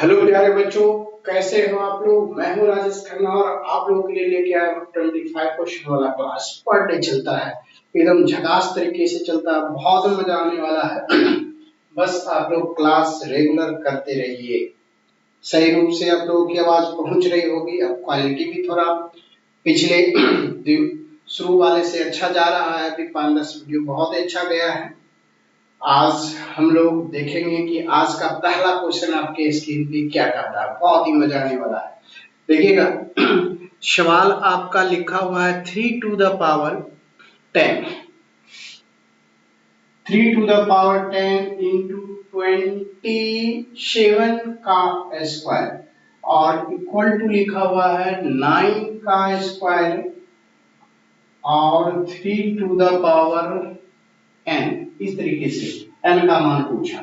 Hello प्यारे बच्चों, कैसे हो आप लोग। मैं हूं राजेश खन्ना और आप लोगों के लिए लेके आया हूं 25 क्वेश्चन वाला क्लास। पर डे चलता है, एकदम झकास तरीके से चलता है, बहुत मजा आने वाला है। बस आप लोग क्लास रेगुलर करते रहिए। सही रूप से आप लोगों की आवाज पहुंच रही होगी। अब क्वालिटी भी थोड़ा पिछले शुरू वाले से अच्छा जा रहा है। अभी 5-10 वीडियो बहुत अच्छा गया है। आज हम लोग देखेंगे कि आज का पहला क्वेश्चन आपके स्क्रीन पे क्या करता है। बहुत ही मजा आने वाला है, देखिएगा। सवाल आपका लिखा हुआ है 3 to the power 10, 3 to the power 10 into 27 का स्क्वायर और इक्वल टू लिखा हुआ है 9 का स्क्वायर और 3 to the power n। इस तरीके से n का मान पूछा।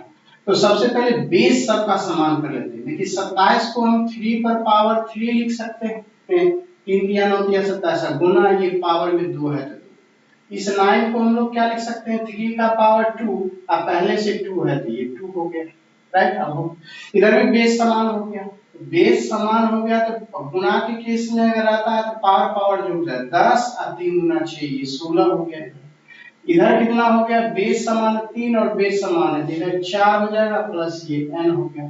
तो सबसे पहले बेस सबका समान कर लेते हैं। देखिए 27 को हम 3 पर पावर 3 लिख सकते हैं। 3 दिया 9 दिया 27 गुना ये पावर में 2 है तो 2। इस 9 को हम लोग क्या लिख सकते हैं, 3 का पावर 2। अब पहले से 2 है तो ये 2 हो गया, राइट। अब इधर भी बेस समान हो गया। बेस समान हो गया तो गुणा के केस में अगर आता है तो पावर पावर जुड़ जाए 10 और 3 गुना 6 ये 16 हो गया। इधर कितना हो गया, बेस समान 3 और बेस समान है, इधर 4 हो जाएगा प्लस ये n हो गया।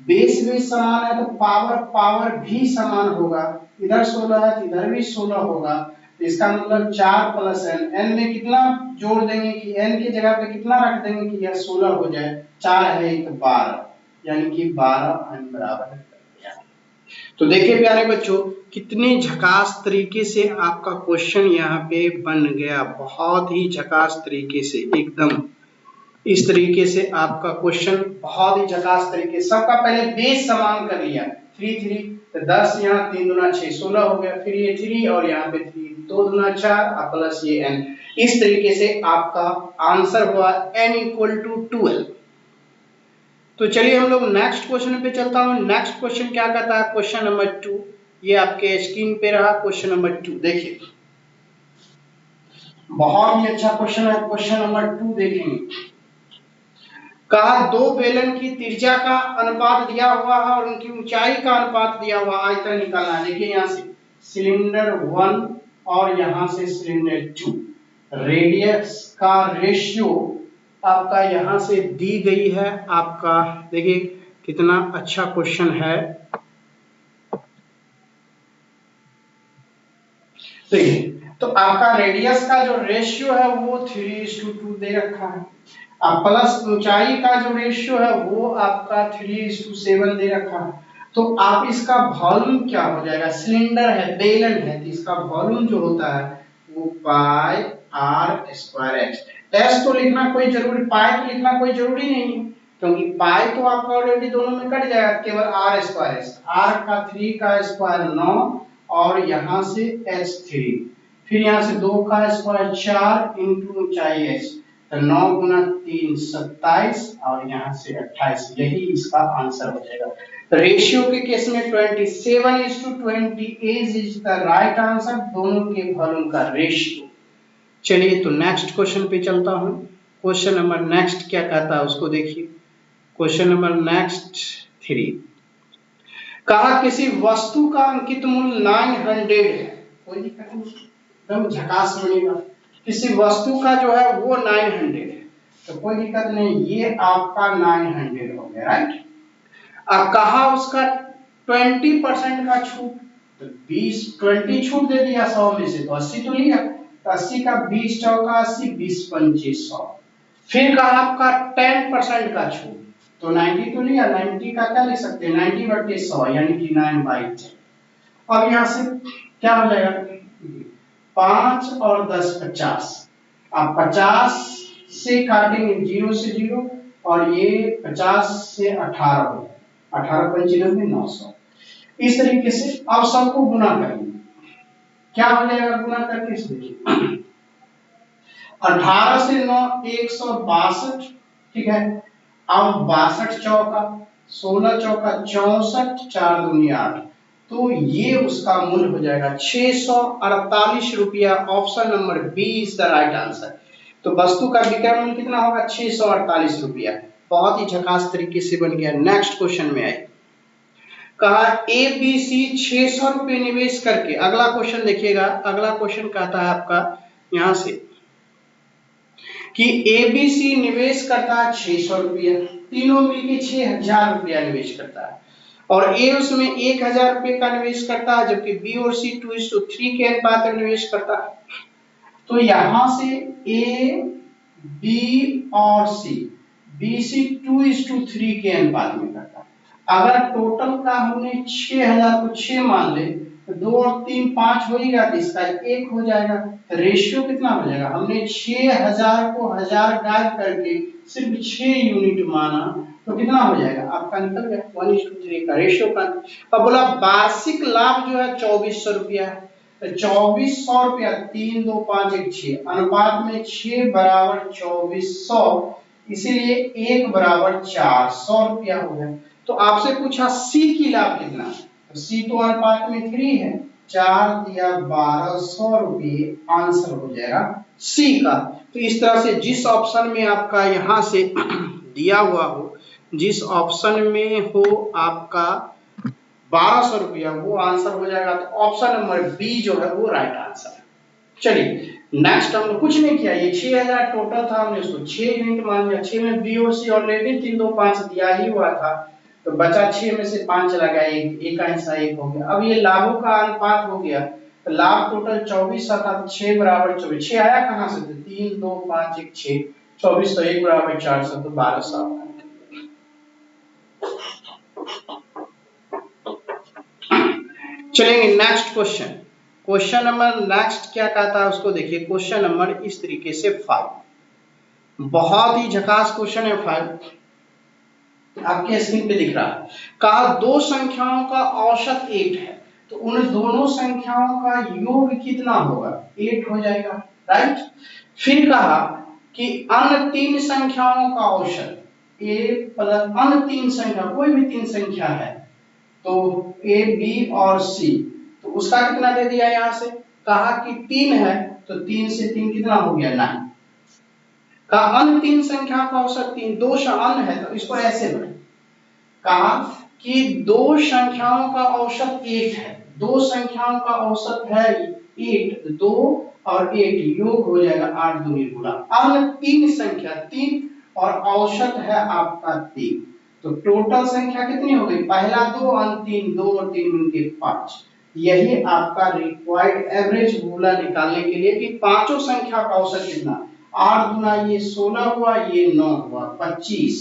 बेस बेस समान है तो पावर पावर भी समान होगा। इधर 16 है तो इधर भी 16 होगा। तो इसका मतलब 4 प्लस n। n में कितना जोड़ देंगे कि n की जगह पे कितना रख देंगे कि यह 16 हो जाए। 4 है तो 12, यानी कि 12 n बराबर है। तो देखिए प्यारे बच्चों, कितने झकास तरीके से आपका क्वेश्चन यहाँ पे बन गया। बहुत ही झकास तरीके से, एकदम इस तरीके से आपका क्वेश्चन बहुत ही झकास तरीके। सबका पहले बेस समान कर लिया 3 3 तो 10 यहाँ 3 दूना 6 16 हो गया। फिर ये 3 और यहाँ पे 3 2 दूना 4 और प्लस ये n। इस तरीके से आपका आंसर हुआ n = 12। तो चलिए हम लोग नेक्स्ट क्वेश्चन पे चलता हूं। नेक्स्ट क्वेश्चन क्या कहता है, क्वेश्चन नंबर 2। ये आपके स्क्रीन पे रहा क्वेश्चन नंबर 2। देखिए बहुत ही अच्छा क्वेश्चन है। क्वेश्चन नंबर 2 देखेंगे। कहा दो बेलन की त्रिज्या का अनुपात दिया हुआ है और उनकी ऊंचाई का अनुपात दिया हुआ आयतन निकालना है। देखिए यहाँ से सिलेंडर 1 और यहाँ से सिलेंडर 2, रेडियस का रेशियो आपका यहाँ से दी गई है आपका। देखिए कितना अच्छा क्वेश्चन है। देखिए तो आपका रेडियस का जो रेशियो है वो 3:2 दे रखा है। अब प्लस ऊंचाई का जो रेशियो है वो आपका 3:7 दे रखा है। तो आप इसका वॉल्यूम क्या हो जाएगा, सिलेंडर है बेलन है तो इसका वॉल्यूम जो होता है वो पाई r स्क्वायर x। s तो लिखना कोई जरूरी, पाई तो लिखना कोई जरूरी नहीं है क्योंकि पाई तो आपका ऑलरेडी दोनों में कट जाएगा, केवल r स्क्वायर x। r का 3 का स्क्वायर 9 और यहाँ से h3, फिर यहाँ से 2 का स्क्वायर 4 इंटू ऊंचाई h तो 9 गुना 3 27 और यहाँ से 28। यही इसका आंसर हो जाएगा। तो रेशियो के केस में 27:20 इज द राइट आंसर, दोनों के वॉल्यूम का रेशियो। चलिए तो नेक्स्ट क्वेश्चन पे चलता हूँ। क्वेश्चन नंबर नेक्स्ट क्या कहता है उसको देखिए। Question number next 3। कहा किसी वस्तु का अंकित मूल्य 900 है। कोई दिक्कत नहीं, एकदम झकास बनेगा। किसी वस्तु का जो है वो 900 है तो कोई दिक्कत नहीं, ये आपका 900 हो गया, राइट। अब कहा उसका 20% का छूट, तो 20 छूट दे दिया 100 में से तो 80 तो लिया। तो 80 का 20 चौका 80, 20 25 100। फिर कहा आपका 10% का छूट, तो 90 तो लिया। 90 का क्या लिख सकते हैं, 90/100 यानी कि 9/10। अब यहाँ से क्या हो जाएगा, 5 और 10 50। आप 50 से काटेंगे 0 से 0 और ये 50 से 18 हो, 18×5 = 900। इस तरीके से अब सबको गुना करेंगे। क्या हो जाएगा गुना करके, इस देखिए 18 से 9 162, ठीक है। अब 62 चौका 16 चौका 64, 4 दूनी 8, तो ये उसका मूल्य हो जाएगा 648 रुपया। Option number B is the right answer. तो वस्तु का विक्रय मूल्य कितना होगा, 648 रुपया। बहुत ही झकास तरीके से बन गया। नेक्स्ट क्वेश्चन में आए। कहा ए बी सी 600 रुपये निवेश करके, अगला क्वेश्चन देखिएगा, अगला क्वेश्चन कहता है आपका यहां से कि ए बी सी निवेश करता है 600 रुपया, तीनों मिलके 6000 रुपया निवेश करता है, और ए उसमें 1000 रुपये का निवेश करता है, जबकि बी और सी 2:3 के अनुपात में निवेश करता है। तो यहां से ए बी और सी, बी सी 2:3 के अनुपात में करता है। अगर टोटल का हमने 6000 को 6 मान ले तो 2 और 3 5 हो ही गया, तो इसका 1 हो जाएगा। तो रेशियो कितना हो जाएगा, हमने 6000 को 1000 गायब करके सिर्फ 6 यूनिट माना, तो कितना हो जाएगा आपका, निकल गया 1:3 का रेशियो का। अब बोला वार्षिक लाभ जो है 2400 रुपया है, तो 2400 रुपया 3 2 5 1 6 अनुपात में 6 बराबर 2400, इसीलिए 1 बराबर 400 रुपया हो गया। तो आपसे पूछा सी की लाभ कितना, तो सी तो अनुपात में 3 है, 4 दिया 1200 रुपये, आंसर हो जाएगा सी का। तो इस तरह से जिस ऑप्शन में आपका यहां से दिया हुआ हो, जिस ऑप्शन में हो आपका 1200 रुपया, वो आंसर हो जाएगा। तो ऑप्शन नंबर बी जो है वो राइट आंसर है। चलिए नेक्स्ट, हमने कुछ नहीं किया, ये 6000 टोटल था, हमने उसको 6 यूनिट मान लिया। 6 में बी और सी ऑलरेडी 3 2 5 दिया ही हुआ था, तो बचा 6 में से 5 चला गया, एक का हिस्सा 1 हो गया। अब ये लाभों का अनुपात हो गया, तो लाभ टोटल 24 था, तो 6 बराबर 24, 6 आया कहां से, 3 2 5 1 6, 24 तो 1 बराबर 400, तो 1200। चलेंगे next question, question number next क्या कहता है उसको देखिए। क्वेश्चन नंबर इस तरीके से 5, बहुत ही झकास क्वेश्चन है 5, आपके स्क्रीन पे दिख रहा है। कहा दो संख्याओं का औसत 8 है, तो उन दोनों संख्याओं का योग कितना होगा, 8 हो जाएगा, राइट। फिर कहा कि अन्य 3 संख्याओं का औसत, a प्लस अन्य 3 संख्या, कोई भी 3 संख्या है, तो ए बी और सी, तो उसका कितना दे दिया यहां से। कहा कि 3 है, तो 3 से 3 कितना हो गया, 9। कहा अन्य 3 संख्या का औसत 3, दो अन्य है, तो इसको ऐसे बनाए। कहा कि दो संख्याओं का औसत 8 है, दो संख्याओं का औसत है 8, 2 और 8 योग हो जाएगा 8 दूनी गुणा, अन्य 3 संख्या 3 और औसत है आपका 3, तो टोटल संख्या कितनी हो गई, पहला 2 अन्य 3, 2 और 3 मिलके 5। यही आपका रिक्वायर्ड एवरेज मूला निकालने के लिए कि पांचों संख्या का औसत कितना, 8 गुना ये 16 हुआ, ये 9 हुआ, 25,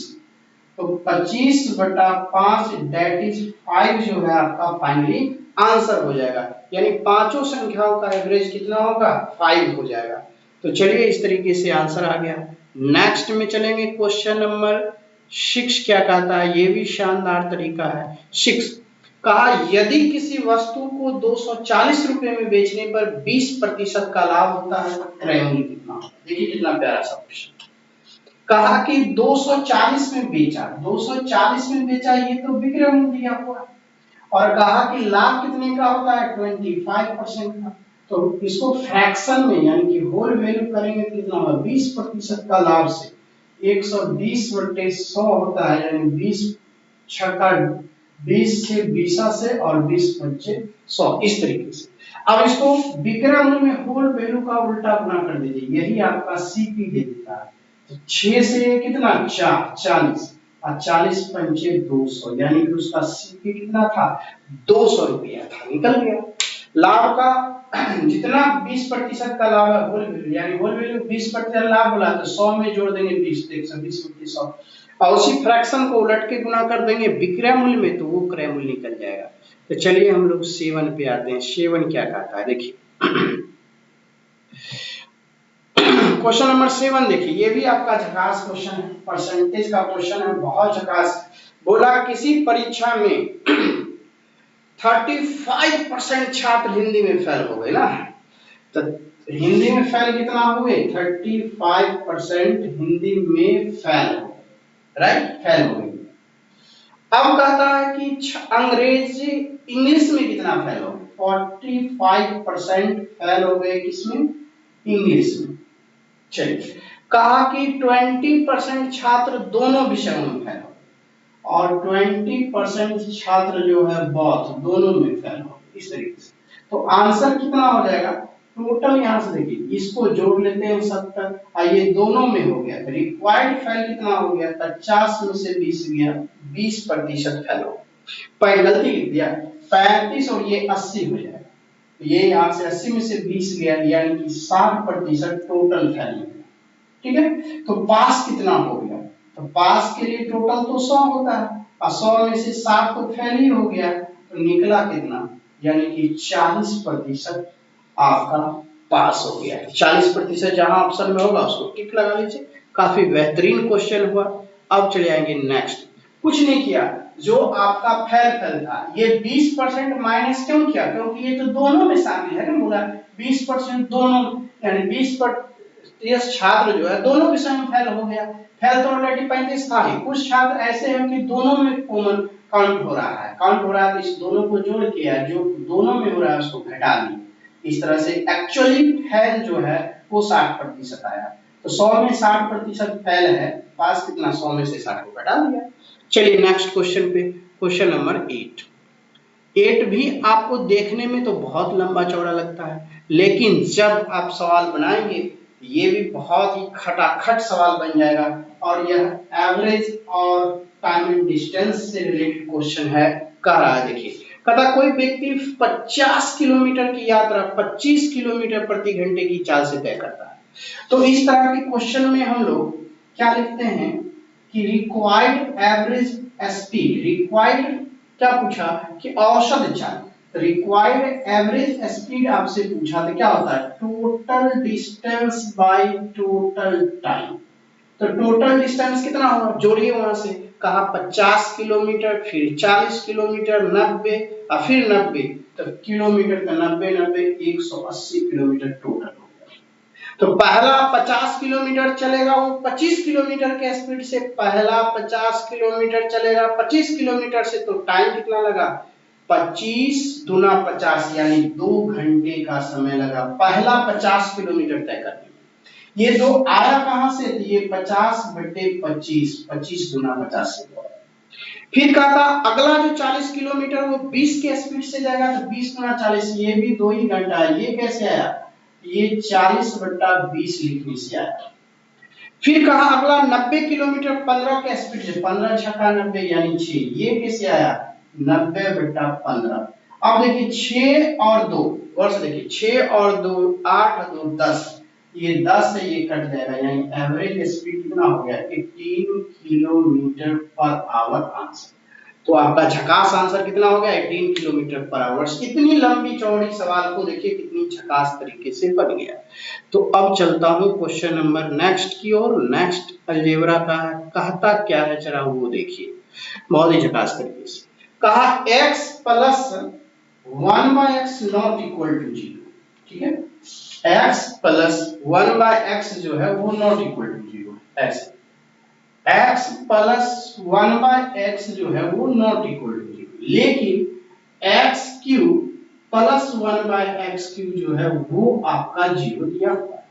तो 25/5 दैट इज 5 जो है आपका फाइनली आंसर हो जाएगा। यानी पांचों संख्याओं का एवरेज कितना होगा, 5 हो जाएगा। तो चलिए इस तरीके से आंसर आ गया। नेक्स्ट में चलेंगे, क्वेश्चन नंबर 6 क्या कहता है, ये भी शानदार तरीका है। 6 कहा यदि किसी वस्तु को 240 रुपए में बेचने पर 20% का लाभ होता है, तो क्रय मूल्य कितना होगा। देखिए कितना प्यारा सा क्वेश्चन। कहा कि 240 में बेचा, 240 में बेचा, ये तो विक्रय मूल्य दिया हुआ है, और कहा कि लाभ कितने का होता है, 25% का। तो इसको फ्रैक्शन में यानी कि होल वैल्यू करेंगे तो कितना होगा, 20% का लाभ से 120/100 होता है, यानी 20 छक्का 20 से 20 से और 20 पंचे 100, इस तरीके से। अब इसको विक्रय मूल्य में होल वैल्यू का उल्टा गुना कर दीजिए, यही आपका सीपी दे देता है। तो 6 से कितना 4 40 और 40 पंचे 200, यानी कि उसका सीपी कितना था, 200 रुपया था, निकल गया। लाभ का जितना 20% का लाभ है होल वैल्यू, यानी होल वैल्यू 20% लाभ बोला तो 100 में जोड़ देंगे 20, 120 में 100, और उसी फ्रैक्शन को उलट के गुना कर देंगे विक्रय मूल्य में, तो वो क्रय मूल्य निकल जाएगा। तो चलिए हम लोग 7 पे आते हैं। 7 क्या कहता है, देखिए क्वेश्चन नंबर 7 देखिए, ये भी आपका झकास क्वेश्चन है, परसेंटेज का क्वेश्चन है, बहुत झकास। बोला किसी परीक्षा में 35% छात्र हिंदी में फेल हो गए ना, तो हिंदी में फेल कितना हुए, 35% हिंदी में फेल हो गए, राइट, फेल हो गए। अब कहता है कि अंग्रेजी इंग्लिश में कितना फेल हो, 45% फेल हो गए, किसमें, इंग्लिश में। चलिए कहा कि 20% छात्र दोनों विषयों में फेल हो, और 20% छात्र जो है बोथ दोनों में फेल हो, इस तरीके से। तो आंसर कितना हो जाएगा टोटल, यहां से देखिए इसको जोड़ लेते हैं 70 और ये दोनों में हो गया, रिक्वायर्ड फेल कितना हो गया 50 में से 20 गया, 20% फेल हो। पर गलती लिख दिया 35 और ये 80 हो जाएगा, तो ये यहाँ से 80 में से 20 गया, यानी कि 60% टोटल फेल हो गया। ठीक है, तो पास कितना हो गया, तो पास के लिए टोटल तो 100 होता है और 100 में से 60 तो फेल ही हो गया, तो निकला कितना, यानी कि 40% आपका पास हो गया। 40% जहां ऑप्शन में होगा उसको टिक लगा लीजिए। काफी बेहतरीन क्वेश्चन हुआ। अब चले आएंगे नेक्स्ट। कुछ नहीं किया, जो आपका फेल था ये 20% माइनस क्यों किया, क्योंकि ये तो दोनों में शामिल है ना, बोला 20% दोनों, यानी 20% छात्र जो है दोनों विषय में फेल हो गया। फेल तो ऑलरेडी 35 था ही, कुछ छात्र ऐसे हैं कि दोनों में कॉमन काउंट हो रहा है, तो इस दोनों को जोड़ के या जो दोनों में हो रहा है उसको घटा दी। इस तरह से एक्चुअली फेल जो है वो 60% आया। तो 100 में 60% फेल है, पास कितना 100 में से 60 को घटा दिया। चलिए नेक्स्ट क्वेश्चन पे, क्वेश्चन नंबर 8। 8 भी आपको देखने में तो बहुत लंबा चौड़ा लगता है, लेकिन जब आप सवाल बनाएंगे ये भी बहुत ही खटाखट सवाल बन जाएगा। और यह एवरेज और टाइम एंड डिस्टेंस से रिलेटेड क्वेश्चन है। कह रहा है देखिए, कहता कोई व्यक्ति 50 किलोमीटर की यात्रा 25 किलोमीटर प्रति घंटे की चाल से तय करता है। तो इस तरह के क्वेश्चन में हम लोग क्या लिखते हैं कि रिक्वायर्ड एवरेज स्पीड, रिक्वायर्ड क्या पूछा कि औसत चाल, रिक्वायर्ड एवरेज स्पीड आपसे पूछा तो क्या होता है total distance by total time. तो टोटल डिस्टेंस कितना होगा, जोड़िए वहां से, कहा 50 किलोमीटर, फिर 40 किलोमीटर, 90 और फिर 90, तो किलोमीटर का 90 90 180 किलोमीटर टोटल हो गया। तो पहला 50 किलोमीटर चलेगा वो 25 किलोमीटर के स्पीड से, पहला 50 किलोमीटर चलेगा 25 किलोमीटर से, तो टाइम कितना लगा 25 दूना 50 यानी 2 घंटे का समय लगा पहला 50 किलोमीटर तय करने में। ये दो आया कहां से, ये 50/25, 25 दूना 50 से। फिर कहा था अगला जो 40 किलोमीटर वो 20 के स्पीड से जाएगा, तो 20 गुना 40, ये भी 2 ही घंटा है। ये कैसे आया, ये 40/20 लिखने से आया। फिर कहा अगला 90 किलोमीटर 15 के स्पीड से, 15 छक्का 90 यानी 6, ये कैसे आया 90/15। अब देखिए 6 और 2, गौर से देखिए 6 और 2 8 और 2 10, ये 10 से ये कट जाएगा, यानी एवरेज स्पीड कितना हो गया 18 किलोमीटर पर आवर आंसर। तो आपका झकास आंसर कितना हो गया 18 किलोमीटर पर आवर। इतनी लंबी चौड़ी सवाल को देखिए कितनी झकास तरीके से बन गया। तो अब चलता हूं क्वेश्चन नंबर नेक्स्ट की ओर। नेक्स्ट अलजेब्रा का कहता क्या है जरा वो देखिए, बहुत ही झकास तरीके से कहा x plus 1/x not equal to 0। ठीक है, x प्लस 1/x जो है वो नॉट इक्वल टू 0, ऐसे x प्लस 1/x जो है वो नॉट इक्वल टू 0, लेकिन x cube plus 1/x cube जो है वो आपका 0 दिया हुआ है।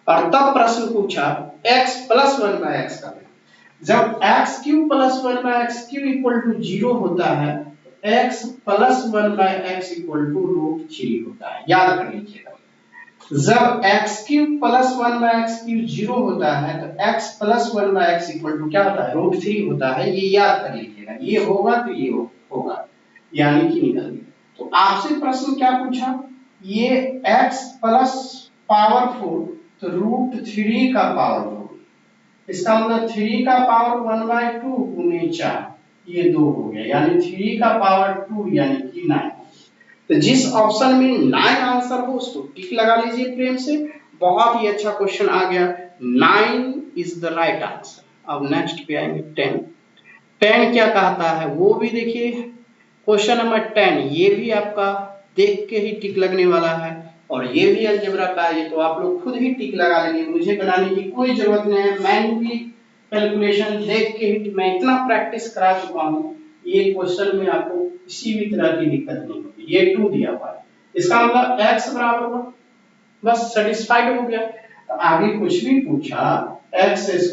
और तब प्रश्न पूछा x प्लस 1/x का, जब x cube plus 1/x cube equal to 0 होता है तो x plus 1/x equal to √3 होता है। याद कर लीजिएगा, जब x cube plus 1/x cube 0 होता है तो x plus 1/x equal to क्या होता है √3 होता है। ये याद कर लीजिएगा, ये होगा तो ये होगा, यानी कि निकल गया। तो आपसे प्रश्न क्या पूछा, ये x प्लस पावर 4 तो √3 का पावर 4, इसका मतलब 3 का पावर 1/2 गुने 4, ये 2 हो गया, यानी 3 का पावर 2 यानी कि 9। तो जिस ऑप्शन में 9 आंसर हो उसको टिक लगा लीजिए प्रेम से। बहुत ही अच्छा क्वेश्चन आ गया, 9 इज द राइट आंसर। अब नेक्स्ट पे आएंगे 10। 10 क्या कहता है वो भी देखिए, क्वेश्चन नंबर 10 ये भी आपका देख के ही टिक लगने वाला है, और ये भी अलजेब्रा का है, तो आप लोग खुद ही टिक लगा लेंगे, मुझे बनाने की कोई जरूरत नहीं है। मैन्युअली कैलकुलेशन देख के ही मैं इतना प्रैक्टिस करा चुका हूँ, ये क्वेश्चन में आपको किसी भी तरह की दिक्कत नहीं होगी। ये 2 दिया हुआ है, इसका मतलब x बराबर हुआ, बस सेटिस्फाइड हो गया। तो आगे कुछ भी पूछा x²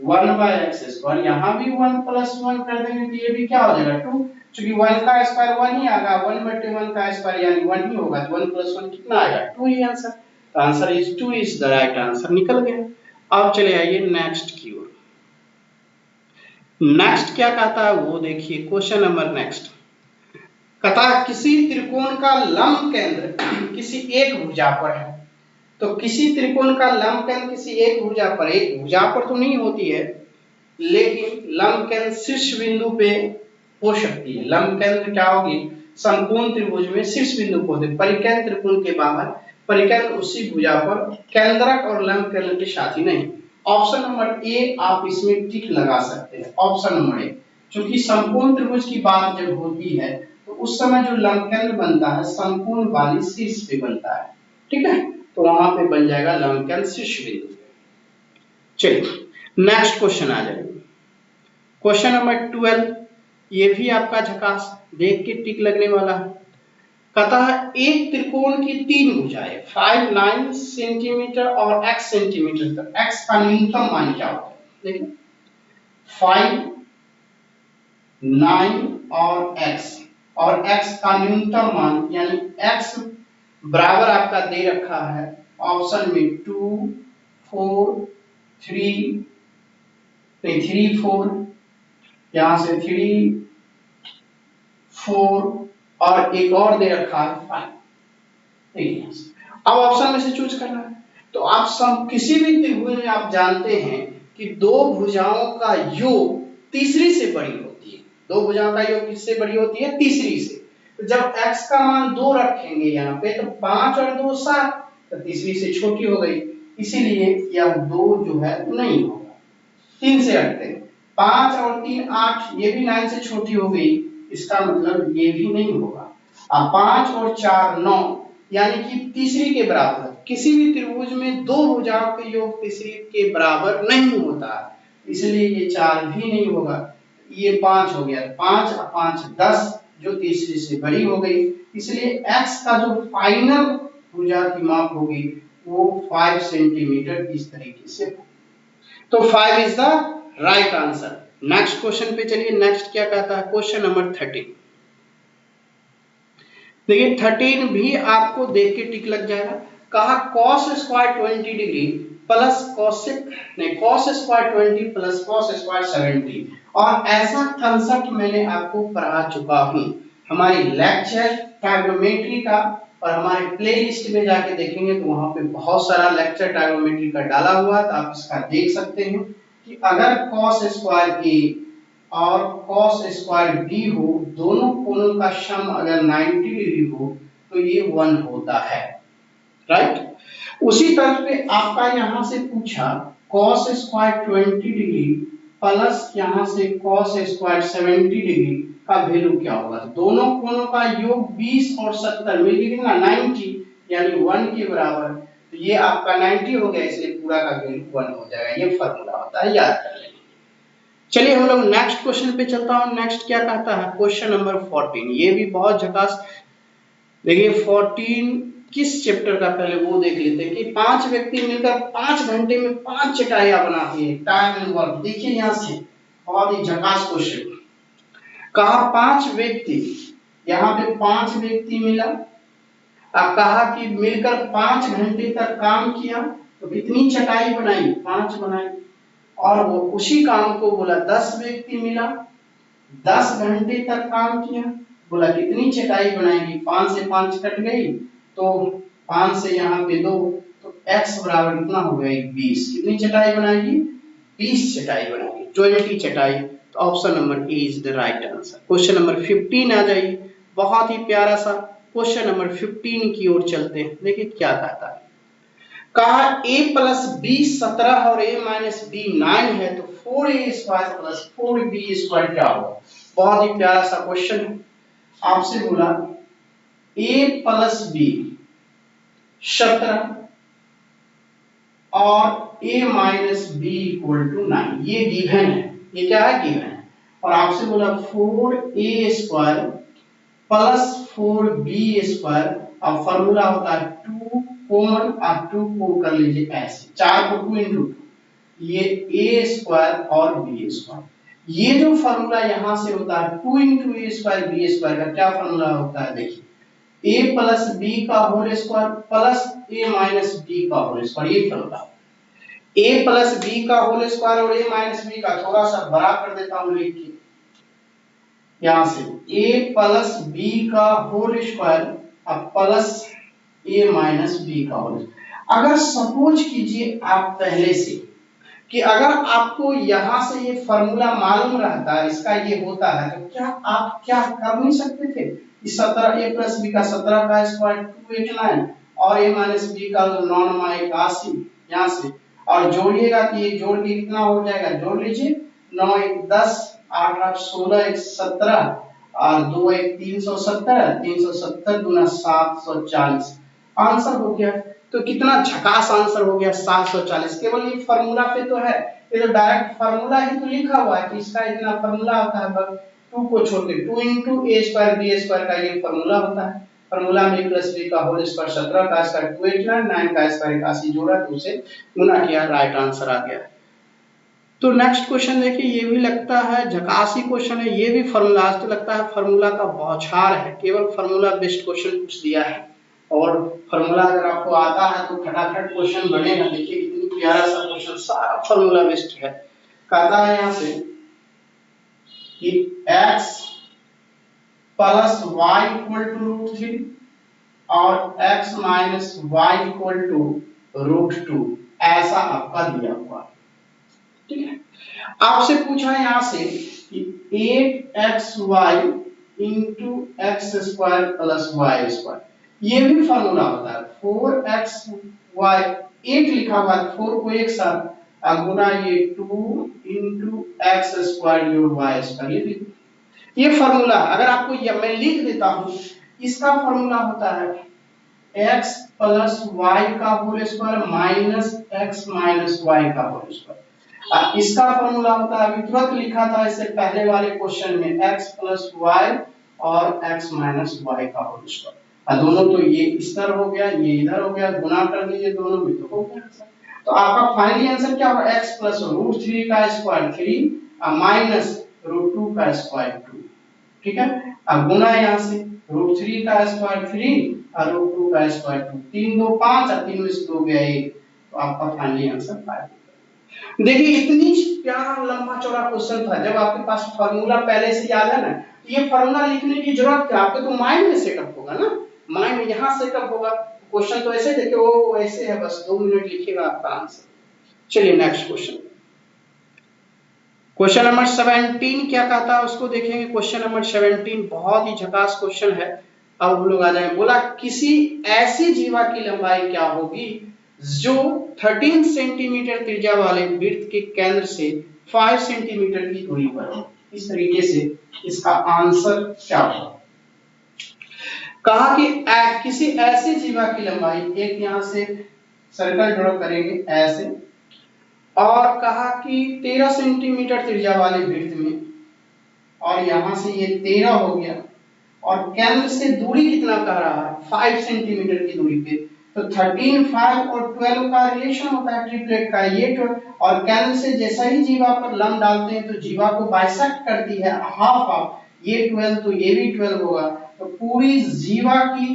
1/x², यहाँ भी 1 + 1 कर देंगे तो ये भी क्या हो जाएगा 2, क्योंकि 1 का स्क्वायर 1 ही आएगा, 1/1 का स्क्वायर यानी 1 ही होगा, तो 1 + 1 कितना आएगा 2 ही आंसर। तो answer is 2 is the right answer, निकल गया। अब चले आइए नेक्स्ट की ओर। नेक्स्ट क्या कहता है वो देखिए, क्वेश्चन नंबर नेक्स्ट कहता है किसी त्रिकोण का लंब केंद्र किसी एक भुजा पर है। तो किसी त्रिकोण का लंब केंद्र किसी एक भुजा पर, एक भुजा पर तो नहीं होती है, लेकिन लंब केंद्र शीर्ष बिंदु पे हो सकती है। लंब केंद्र क्या होगी, समकोण त्रिभुज में शीर्ष बिंदु को होते, परिकेंद्र त्रिकोण के बाहर परिकेंद्र उसी भुजा पर, केंद्रक और लंब केंद्र के साथ ही नहीं। ऑप्शन नंबर ए आप इसमें टिक लगा सकते हैं, ऑप्शन नंबर ए, क्योंकि समकोण त्रिभुज की बात जब होती है तो उस समय जो लंब केंद्र बनता है समकोण वाली शीर्ष पे बनता है, ठीक है, तो वहां पे बन जाएगा लंब केंद्र शीर्ष बिंदु। चलिए नेक्स्ट क्वेश्चन आ जाएगा, क्वेश्चन नंबर 12, ये भी आपका झकास देख के टिक लगने वाला है। कहता है एक त्रिकोण की 3 भुजाएं 5 9 सेंटीमीटर और x सेंटीमीटर तक, x का न्यूनतम मान क्या होता है, देखिए 5 9 और x का न्यूनतम मान यानी x बराबर आपका दे रखा है ऑप्शन में 2 4 3 3 4, यहां से 3 4 और एक और दे रखा है 5, ठीक है। अब ऑप्शन में से चूज करना है, तो आप सब किसी भी त्रिभुज में आप जानते हैं कि दो भुजाओं का योग तीसरी से बड़ी होती है, दो भुजाओं का योग किससे बड़ी होती है, तीसरी से। तो जब x का मान 2 रखेंगे यहाँ पे तो 5 और 2 7, तो तीसरी से छोटी हो गई, इसीलिए यह 2 जो है नहीं होगा। 3 से हटते हैं, 5 और 3 8, ये भी 9 से छोटी हो गई, इसका मतलब ये भी नहीं होगा। अब 5 और 4 9, यानी कि तीसरी के बराबर। किसी भी त्रिभुज में दो भुजाओं के योग तीसरी के बराबर नहीं होता, इसलिए ये 4 भी नहीं होगा, ये 5 हो गया, 5 और 5 10, जो तीसरी से बड़ी हो गई, इसलिए x का जो फाइनल भुजा की माप होगी वो 5 सेंटीमीटर इस तरीके से होगी। तो 5 is the right answer. Next question पे चलिए, नेक्स्ट क्या कहता है, क्वेश्चन नंबर 13। देखिए 13 भी आपको देख के टिक लग जाएगा। कहा cos square 20 degree plus cosec नहीं cos square 20 plus cos square 70, और ऐसा कंसेप्ट मैंने आपको पढ़ा चुका हूं हमारी लेक्चर ट्राइगोनोमेट्री का, और हमारे प्लेलिस्ट में जाके देखेंगे तो वहां पे बहुत सारा लेक्चर ट्राइगोनोमेट्री का डाला हुआ है, तो आप इसका देख सकते हैं कि अगर cos स्क्वायर a और cos स्क्वायर b हो, दोनों कोणों का सम अगर 90 डिग्री हो तो ये 1 होता है, राइट। उसी तरह पे आपका यहां से पूछा cos स्क्वायर 20 डिग्री प्लस यहां से cos स्क्वायर 70 डिग्री का वैल्यू क्या होगा, दोनों कोणों का योग 20 और 70 मिल कितना 90, यानी 1 के बराबर, तो ये आपका 90 हो गया, इसलिए पूरा का वैल्यू 1 हो जाएगा, ये फार्मूला होता है, याद कर लेंगे। चलिए हम लोग नेक्स्ट क्वेश्चन पे चलता हूं। नेक्स्ट क्या कहता है, क्वेश्चन नंबर 14, ये भी बहुत झकास। देखिए 14 किस चैप्टर का, पहले वो देख लेते हैं कि 5 व्यक्ति मिलकर 5 घंटे में 5 चटाइयां बनाती है, टाइम एंड वर्क। देखिए यहां से बहुत ही झकास क्वेश्चन। कहा 5 व्यक्ति, यहाँ पे 5 व्यक्ति मिला, अब कहा कि मिलकर 5 घंटे तक काम किया, तो कितनी चटाई बनाई, 5 बनाई। और वो उसी काम को बोला 10 व्यक्ति मिला, 10 घंटे तक काम किया, बोला कितनी चटाई बनाएगी, 5 से 5 कट गई, तो 5 से यहाँ पे 2, तो x बराबर कितना हो गया 20, कितनी चटाई बनाएगी 20 चटाई बनाएगी, 20 चटाई। तो option number A is the right answer. Question number 15 आ जाइए, बहुत ही प्यारा सा क्वेश्चन नंबर 15 की ओर चलते हैं। देखिए क्या कहता है, कहा a प्लस b 17 और a माइनस b 9 है, तो 4a square plus 4b square क्या होगा। बहुत ही प्यारा सा क्वेश्चन है, आपसे बोला a प्लस b 17 और a minus b equal to 9, ये गिवन है, ये क्या है गिवन है, और आपसे बोला 4a square plus 4b square, अब फॉर्मूला होता है 2 कॉमन, और 2 को कर लीजिए ऐसे, 4 को 2 इंटू 2, ये ए स्क्वायर और बी स्क्वायर। ये जो फॉर्मूला यहां से होता है 2 इंटू ए स्क्वायर बी स्क्वायर का क्या फॉर्मूला होता है, देखिए ए प्लस बी का होल स्क्वायर प्लस ए माइनस बी का होल स्क्वायर। ये फॉर्मूला ए प्लस बी का होल स्क्वायर और ए माइनस बी का थोड़ा सा बड़ा कर देता हूं लिख के यहां से a प्लस बी का होल स्क्वायर अब प्लस a माइनस बी का होल। अगर सपोज कीजिए आप पहले से कि अगर आपको यहां से ये फॉर्मूला मालूम रहता है, इसका ये होता है, तो क्या आप क्या कर नहीं सकते थे, इस 17 a प्लस बी का 17 का स्क्वायर 289 और a माइनस बी का 9 81 यहां से और जोड़िएगा तो ये जोड़ के कितना हो जाएगा, जोड़ लीजिए 9 1 10 8 8 16 1 17 और 2 1 370 370 गुना 740 आंसर हो गया। तो कितना झकास आंसर हो गया 740। केवल ये फार्मूला पे तो है, ये तो डायरेक्ट फार्मूला ही तो लिखा हुआ है कि इसका इतना फार्मूला होता है, बस 2 को छोड़ के 2 इंटू ए स्क्वायर बी स्क्वायर का ये फार्मूला होता है। फार्मूला में प्लस बी का होल स्क्वायर 17 का स्क्वायर 289 9 का स्क्वायर 81 जोड़ा तो उसे गुना किया, राइट आंसर आ गया। तो नेक्स्ट क्वेश्चन देखिए, ये भी लगता है झकास ही क्वेश्चन है, ये भी फार्मूला आज तो लगता है फार्मूला का बौछार है, केवल फार्मूला बेस्ड क्वेश्चन पूछ दिया है और फार्मूला अगर आपको आता है तो फटाफट क्वेश्चन बनेगा। देखिए इतनी प्यारा सा क्वेश्चन सारा फार्मूला बेस्ड है। कहता है यहां से कि x plus y equal to root 3 और x minus y equal to root 2 ऐसा आपका दिया हुआ है, ठीक है। आपसे पूछा है यहां से कि 8xy into x square plus y square, ये भी फॉर्मूला होता है 4xy 8 लिखा हुआ है 4 को एक साथ गुना ये 2 into x square your y square, ये फॉर्मूला अगर आपको ये मैं लिख देता हूं, इसका फॉर्मूला होता है x प्लस वाई का whole square minus x minus y का होल स्क्वायर। इसका फॉर्मूला होता है, अभी तुरंत लिखा था इससे पहले वाले क्वेश्चन में x प्लस वाई और x माइनस वाई का होल स्क्वायर। दोनों तो ये इस तरह हो गया, ये इधर हो गया, गुना कर दीजिए दोनों में तो हो गया। तो आपका फाइनली आंसर क्या होगा, x प्लस रूट 3 का स्क्वायर 3 माइनस रूट 2 का स्क्वायर 2, ठीक है। अब गुना यहां से रूट 3 का स्क्वायर 3 और रूट 2 का स्क्वायर 2, 3 2 5 और 3 में से 2 गया 1, तो आपका फाइनली आंसर 5। देखिए इतनी प्यारा लंबा चौड़ा क्वेश्चन था, जब आपके पास फार्मूला पहले से याद है ना, तो ये फार्मूला लिखने की जरूरत क्या, आपके तो माइंड में सेटअप होगा ना, माइंड में यहां सेटअप होगा। क्वेश्चन तो ऐसे देखिए वो ऐसे है, बस 2 मिनट लिखिएगा आपका आंसर। चलिए नेक्स्ट क्वेश्चन, क्वेश्चन नंबर 17 क्या कहता है उसको देखेंगे। क्वेश्चन नंबर 17 बहुत ही झकास क्वेश्चन है। अब हम लोग आ जाए, बोला किसी ऐसी जीवा की लंबाई क्या होगी जो 13 सेंटीमीटर त्रिज्या वाले वृत्त के केंद्र से 5 सेंटीमीटर की दूरी पर हो। इस तरीके से इसका आंसर क्या होगा। कहा कि किसी ऐसी जीवा की लंबाई, एक यहां से सर्कल ड्रॉ करेंगे ऐसे, और कहा कि 13 सेंटीमीटर त्रिज्या वाले वृत्त में, और यहां से ये 13 हो गया और केंद्र से दूरी कितना कह रहा है 5 सेंटीमीटर की दूरी पे, तो 13 5 और 12 का रिलेशन होता है ट्रिपलेट का, ये 12 और केंद्र से जैसा ही जीवा पर लंब डालते हैं तो जीवा को बाइसेक्ट करती है हाफ हाफ, ये 12 तो ये भी 12 होगा, तो पूरी जीवा की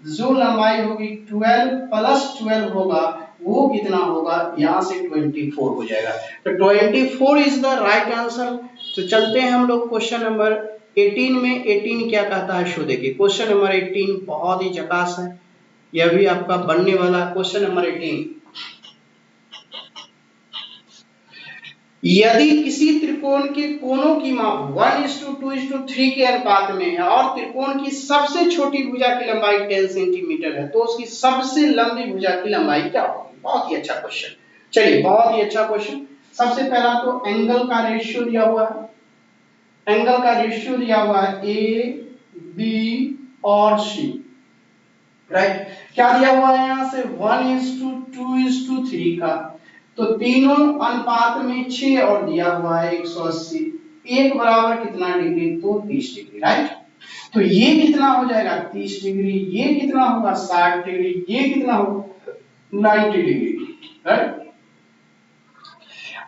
जो लंबाई होगी 12 प्लस 12 होगा, वो कितना होगा, यहां से 24 हो जाएगा। तो 24 इज द राइट आंसर। तो चलते हैं हम लोग क्वेश्चन नंबर 18 में। 18 क्या कहता है शो देखिए, क्वेश्चन नंबर 18 बहुत ही झकास है, यह भी आपका बनने वाला क्वेश्चन नंबर 18। यदि किसी त्रिकोण के कोणों की माप 1:2:3 के अनुपात में है और त्रिकोण की सबसे छोटी भुजा की लंबाई 10 सेंटीमीटर है, तो उसकी सबसे लंबी भुजा की लंबाई क्या होगी। बहुत ही अच्छा क्वेश्चन, चलिए बहुत ही अच्छा क्वेश्चन। सबसे पहला तो एंगल का रेशियो दिया हुआ है, एंगल का रेशियो दिया हुआ है ए बी और सी, राइट। क्या दिया हुआ है यहां से 1:2:3 का, तो तीनों अनुपात में 6 और दिया हुआ है 180, एक बराबर कितना डिग्री, तो 30 डिग्री, राइट। तो ये कितना हो जाएगा 30 डिग्री, ये कितना होगा 60 डिग्री, ये कितना होगा 90 डिग्री, राइट।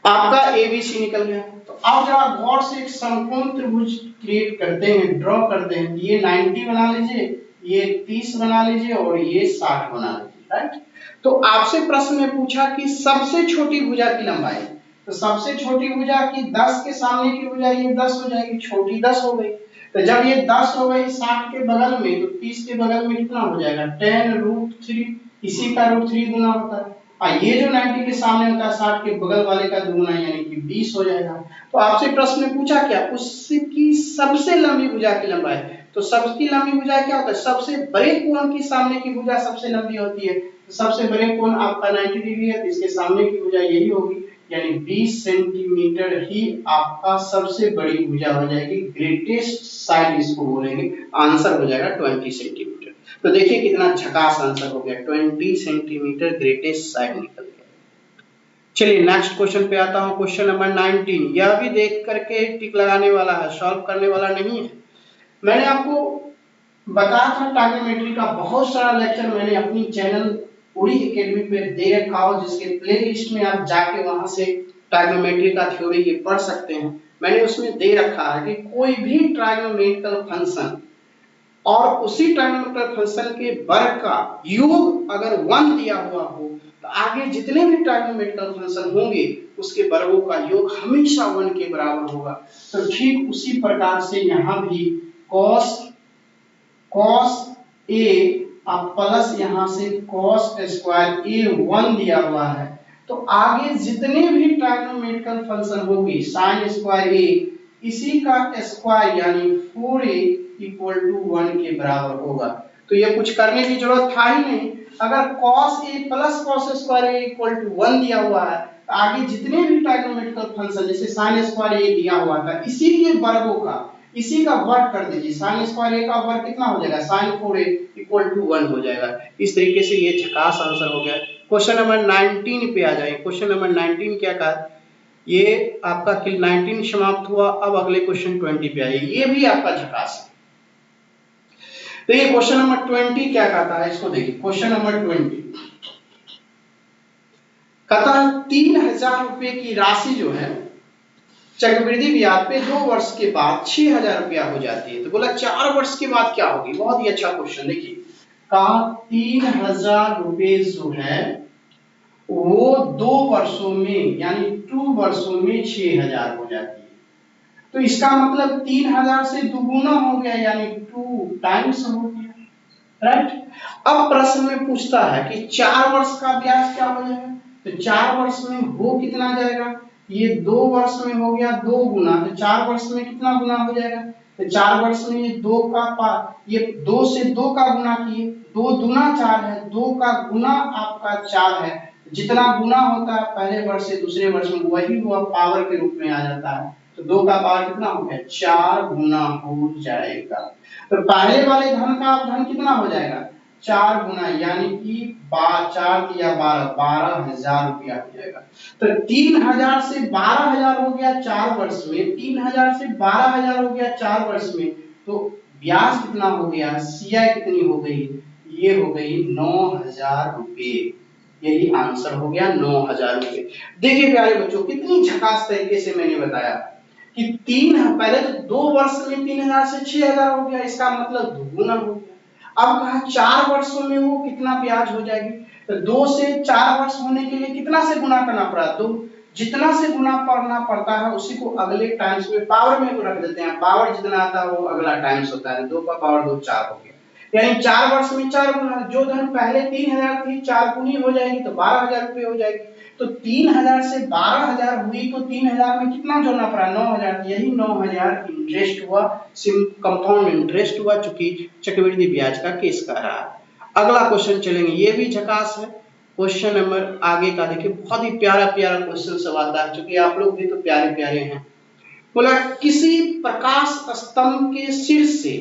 आपका ABC निकल गया। तो अब जब आप गौर से एक समकोण त्रिभुज क्रिएट करते हैं, ड्रॉ करते हैं, ये 90 बना लीजिए, ये 30 बना लीजिए और ये 60 बना लीजिए, राइट। तो आपसे प्रश्न में पूछा कि सबसे छोटी भुजा की लंबाई, तो सबसे छोटी भुजा की 10 के सामने की भुजा ये 10 हो जाएगी, छोटी 10 हो गई। तो जब ये 10 हो गई 60 के बगल में, तो 30 के बगल में कितना हो जाएगा 10√3, इसी का √3 गुना होता है। ये जो 90 के सामने होता है 60 के बगल वाले का दुगुना यानी कि 20 हो जाएगा। तो आपसे प्रश्न में पूछा क्या, उसकी सबसे लंबी भुजा की लंबाई। तो सबकी लंबी भुजा क्या होता है, सबसे बड़े कोण की सामने की भुजा सबसे लंबी होती है। तो सबसे बड़े कोण आपका 90 डिग्री है, तो इसके सामने की भुजा यही होगी, यानी 20 सेंटीमीटर ही आपका सबसे बड़ी भुजा हो जाएगी, ग्रेटेस्ट साइड इसको बोलेंगे। आंसर हो जाएगा 20 सेंटीमीटर। तो देखिए कितना झकास आंसर हो गया, 20 सेंटीमीटर ग्रेटेस्ट साइड निकल गया। चलिए नेक्स्ट क्वेश्चन पे आता हूं, क्वेश्चन नंबर 19। यह भी देख करके टिक लगाने वाला है, सॉल्व करने वाला नहीं है। मैंने आपको बताया था ट्रिग्नोमेट्री का बहुत सारा लेक्चर मैंने अपनी चैनल उड़ी एकेडमी पे दे रखा हो, जिसके प्लेलिस्ट में आप जाके वहां से ट्रिग्नोमेट्री का थ्योरी ये पढ़ सकते हैं। मैंने उसमें दे रखा है कि कोई भी ट्रिग्नोमेट्रिकल फंक्शन और उसी ट्रायंगुलर फंक्शन के वर्ग का योग अगर 1 दिया हुआ हो, तो आगे जितने भी ट्रायंगुलर फंक्शन होंगे उसके वर्गों का योग हमेशा 1 के बराबर होगा। तो ठीक उसी प्रकार से यहाँ भी cos a अब प्लस यहाँ से cos स्क्वायर a 1 दिया हुआ है, तो आगे जितने भी ट्रायंगुलर फंक्शन होंगे sin स्क्वायर a इसी का स्क्वायर यानी 4a इक्वल टू 1 के बराबर होगा। तो ये कुछ करने की जरूरत था ही नहीं। अगर cos a plus cos square a equal to 1 दिया हुआ है, तो आगे जितने भी ट्रायंगुलर फंक्शन जैसे sin स्क्वायर a दिया हुआ था, इसी के वर्गों का इसी का वर्ग कर दीजिए, sin स्क्वायर a का वर्ग कितना हो जाएगा sin 4a इक्वल टू 1 हो जाएगा। इस तरीके से ये झकास आंसर हो गया। क्वेश्चन नंबर 19 पे आ जाए। क्वेश्चन नंबर 19 क्या कहा, ये आपका 19 समाप्त हुआ, अब अगले क्वेश्चन 20 पे आइए, ये भी आपका झकास है। तो ये क्वेश्चन नंबर 20 क्या कहता है, इसको देखिए। क्वेश्चन नंबर 20 कहता है 3000 रुपए की राशि जो है चक्रवृद्धि ब्याज पे 2 वर्ष के बाद 6000 रुपया हो जाती है। तो बोला 4 वर्ष के बाद क्या होगी। बहुत ही अच्छा क्वेश्चन। देखिए कहा 3000 रुपए जो है वो 2 वर्षों में यानी 2 वर्षों में 6000 हो जाती है। तो इसका मतलब 3000 से दुगुना हो गया यानी 2 टाइम्स हो गया, राइट। अब प्रश्न में पूछता है कि 4 वर्ष का ब्याज क्या हो जाएगा। तो 4 वर्ष में हो कितना जाएगा, ये 2 वर्ष में हो गया 2 गुना, तो 4 वर्ष में कितना गुना हो जाएगा। तो 4 वर्ष में ये 2 का ये 2 से 2 का गुना किए, 2 दूना 4 है, 2 का गुना आपका 4 है। जितना गुना होता है पहले वर्ष से दूसरे वर्ष में वही हुआ पावर के रूप में आ जाता है। तो 2 का पावर कितना हो गया 4 गुना हो जाएगा। तो पहले वाले धन का धन कितना हो जाएगा 4 गुना यानी कि 4 या 12,000 रुपया हो जाएगा। तो 3000 से 12,000 हो गया 4 वर्ष में, 3000 से 12,000 हो गया 4 वर्ष में। तो ब्याज कितना हो गया, सीआई कितनी हो गई, ये हो गई 9,000 रुपये। यही आंसर हो गया 9,000 रुपये। देखिए प्यारे बच्चों कितनी झकास तरीके से मैंने बताया कि पहले तो 2 वर्ष में 3000 से 6000 हो गया, इसका मतलब दुगुना हो गया। अब कहा 4 वर्षों में वो कितना ब्याज हो जाएगी। तो 2 से 4 वर्ष होने के लिए कितना से गुना करना पड़ा, 2 जितना से गुना करना पड़ता है उसी को अगले टाइम्स में पावर में रख देते हैं। पावर जितना आता है वो अगला टाइम्स होता है। 2 का पावर 2 4 हो गया, यानी 4 वर्ष में 4 गुना। जो धन पहले 3000 थी 4 गुनी हो जाएगी तो 12,000 रुपये हो जाएगी। तो 3000 से 12,000 हुई तो 3000 में कितना जोड़ना पड़ा 9,000, यही 9,000 इंटरेस्ट हुआ, कंपाउंड इंटरेस्ट हुआ, चूंकि चक्रवृद्धि ब्याज का केस का रहा। अगला क्वेश्चन चलेंगे, ये भी झकास है। क्वेश्चन नंबर आगे का देखिए, बहुत ही प्यारा प्यारा क्वेश्चन सब आता है, चूंकि आप लोग भी तो प्यारे प्यारे हैं। बोला किसी प्रकाश स्तंभ के शीर्ष से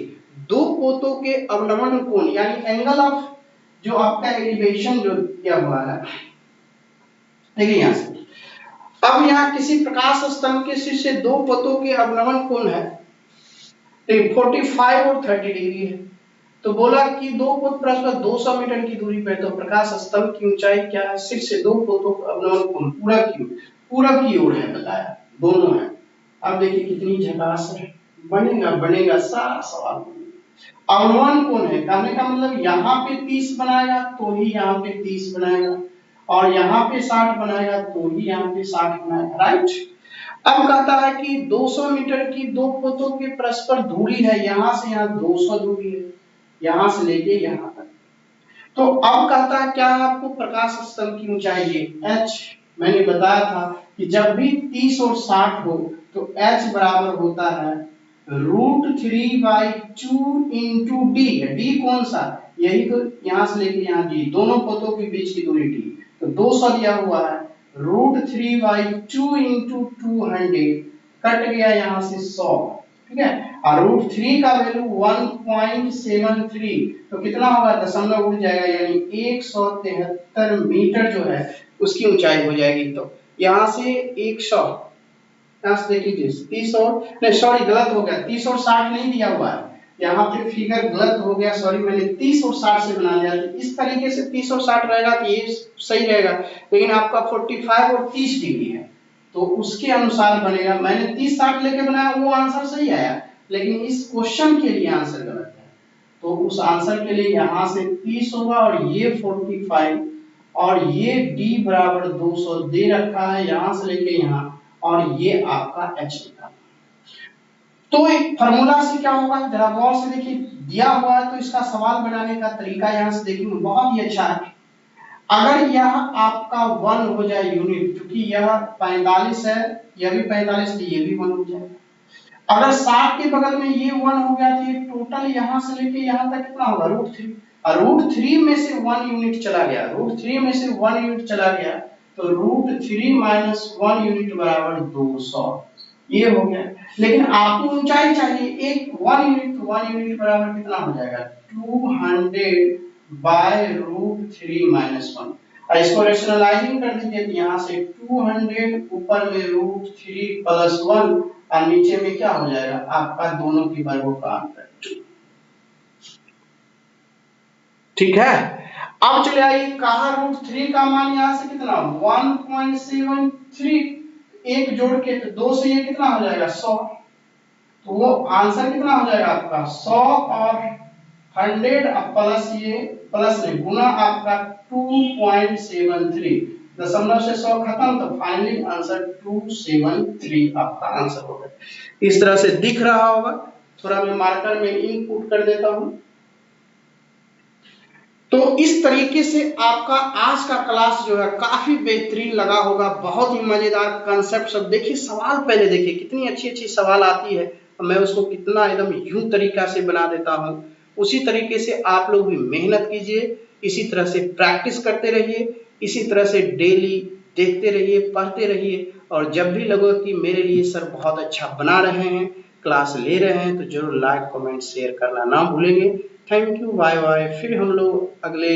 2 पोतों के अवनमन कोण यानी एंगल ऑफ जो आपका एलिवेशन जो दिया हुआ है, देखिए यहां से अब यहाँ किसी प्रकाश स्तंभ के शीर्ष से 2 पोतों के अवनमन कोण है 45 और 30 डिग्री है। तो बोला कि 2 पोत परस्पर 200 मीटर की दूरी पर, तो प्रकाश स्तंभ की ऊंचाई क्या है, शीर्ष से 2 पोतों का अवनमन कोण पूरा क्यों, पूरब की ओर है बताया, दोनों है। अब देखिए कितनी झकास है, बनेगा सारा सवाल। अवयवन कौन है, कहने का मतलब यहाँ पे 30 बनाएगा तो ही यहाँ पे 30 बनाएगा, और यहाँ पे 60 बनाएगा तो ही यहाँ पे 60 बनाएगा, राइट। अब कहता है कि 200 मीटर की दो पोतों के परस्पर दूरी है, यहाँ से यहाँ 200 दूरी है, यहाँ से लेके यहाँ तक। तो अब कहता है क्या आपको प्रकाश स्तंभ की ऊंचाई है h। मैंने बताया था कि जब भी 30 और 60 हो तो h बराबर होता है √3/2 इंटू डी। डी कौन सा, यही तो, यहाँ से लेके यहाँ डी, दोनों पोतों के बीच की दूरी डी। तो 200 दिया हुआ है, √3/2 इंटू 200 कट गया यहाँ से 100, ठीक है। और √3 का वैल्यू 1.73, तो कितना होगा, दशमलव उड़ जाएगा, यानी 173 मीटर जो है उसकी ऊंचाई हो जाएगी। तो यहाँ से 100, यहाँ से देख लीजिए 30 और नहीं, सॉरी गलत हो गया, 30 और 60 नहीं दिया हुआ है, यहाँ पे फिगर गलत हो गया, सॉरी, मैंने 30 और 60 से बना लिया। इस तरीके से 30 और 60 रहेगा तो ये सही रहेगा, लेकिन आपका 45 और 30 डिग्री है तो उसके अनुसार बनेगा। मैंने 30-60 लेके बनाया, वो आंसर सही आया, लेकिन इस क्वेश्चन के लिए आंसर गलत है। तो उस आंसर के लिए यहाँ से 30 होगा और ये 45 और ये d बराबर 200 दे रखा है यहाँ से लेके यहाँ, और ये आपका h निकालना। तो एक फार्मूला से क्या होगा, जरा गौर से देखिए, दिया हुआ है तो इसका सवाल बनाने का तरीका यहाँ से देखिए बहुत ही अच्छा है। अगर यह आपका 1 हो जाए यूनिट, क्योंकि यह 45 है, यह भी 45 है, ये भी 1 हो जाए। अगर 60 के बगल में ये 1 हो गया तो ये टोटल यहाँ से लेके यहाँ तक कितना होगा, √3, और √3 में से 1 यूनिट चला गया, √3 में से 1 यूनिट चला गया, तो √3 माइनस 1 यूनिट बराबर 200, ये हो गया। लेकिन आपको ऊंचाई चाहिए, एक 1 यूनिट बराबर कितना हो जाएगा, 200 बाय √3 माइनस 1। इसको रेशनलाइजिंग कर दीजिए, तो यहाँ से 200 ऊपर में √3 प्लस 1 और नीचे में क्या हो जाएगा आपका दोनों की वर्गों का अंतर, ठीक है। अब चले आइए, कहा √3 का मान यहाँ से कितना 1.73, एक जोड़ के तो 2 से ये कितना हो जाएगा 100, तो वो आंसर कितना हो जाएगा आपका 100 और 100 प्लस ये प्लस नहीं गुना आपका 2.73, दशमलव से 100 खत्म, तो फाइनली आंसर 273 आपका आंसर होगा। इस तरह से दिख रहा होगा, थोड़ा मैं मार्कर में इनपुट कर देता हूं। तो इस तरीके से आपका आज का क्लास जो है काफी बेहतरीन लगा होगा, बहुत ही मजेदार कंसेप्ट सब। देखिए सवाल पहले देखिए, कितनी अच्छी अच्छी सवाल आती है, मैं उसको कितना एकदम यूं तरीका से बना देता हूं। उसी तरीके से आप लोग भी मेहनत कीजिए, इसी तरह से प्रैक्टिस करते रहिए, इसी तरह से डेली देखते रहिए, पढ़ते रहिए, और जब भी लगे कि मेरे लिए सर बहुत अच्छा बना रहे हैं, क्लास ले रहे हैं, तो जरूर लाइक कमेंट शेयर करना ना भूलेंगे। Thank you, bye bye. फिर हम लोग अगले